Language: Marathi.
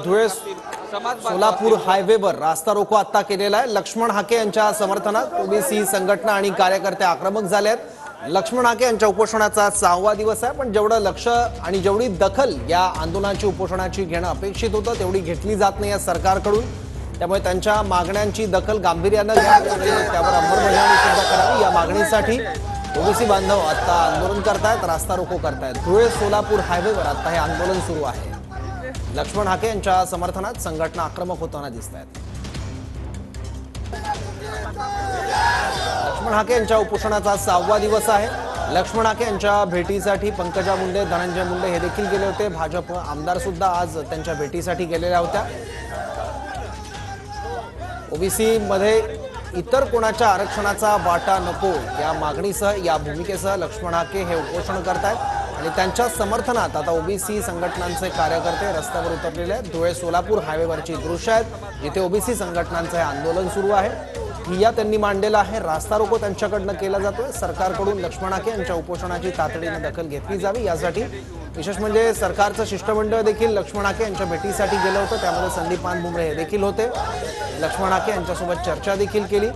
धुळे सोलापूर हायवेवर रास्ता रोको आता केलेला आहे। लक्ष्मण हाके यांच्या समर्थनात ओबीसी संघटना आणि कार्यकर्ते आक्रमक झाले आहेत। लक्ष्मण हाके यांच्या उपोषणाचा 6वा दिवस आहे, पण जेवढं लक्ष आणि जेवढी दखल या आंदोलनाची उपोषणाची घेणं अपेक्षित होतं तेवढी घेतली जात नाही या सरकारकडून। त्यामुळे त्यांच्या मागण्यांची दखल गांभीर्याने घ्यावी आणि त्यावर अंमलबजावणी सुद्धा करावी या मागणीसाठी ओबीसी बांधव आता आंदोलन करतायत, रास्ता रोको करतायत। धुळे सोलापूर हायवेवर आता हे आंदोलन सुरू आहे। लक्ष्मण हाके यांच्या समर्थनात संघटना आक्रमक होताना दिसत आहेत। लक्ष्मण हाके यांच्या उपोषणाचा 6वा दिवस आहे। लक्ष्मण हाके यांच्या भेटीसाठी पंकजा मुंडे, धनंजय मुंडे हे देखील गेले होते। भाजप आमदार सुद्धा आज त्यांच्या भेटीसाठी गेलेल्या होत्या। ओबीसी मध्ये इतर कोणाच्या आरक्षणाचा वाटा नको या मागणीसह या भूमिकेसह लक्ष्मण हाके हे उपोषण करतायत आणि त्यांच्या समर्थनात आता ओबीसी संघटनांचे कार्यकर्ते रस्त्यावर उतरलेले आहेत। धुळे सोलापूर हायवेवरची दृश्य आहेत जिथे ओबीसी संघटनांचे आंदोलन सुरू आहे। ठिय्या त्यांनी मांडलेला आहे, रास्ता रोको त्यांच्याकडनं केला जातोय। सरकारकडून लक्ष्मण हाके यांच्या उपोषणाची तातडीने दखल घेतली जावी यासाठी विशेष म्हणजे सरकारचं शिष्टमंडळ देखील लक्ष्मण हाके यांच्या भेटीसाठी गेलं होतं। त्यामध्ये संदीपान भुमरे हे देखील होते। लक्ष्मण हाके यांच्यासोबत चर्चा देखील केली।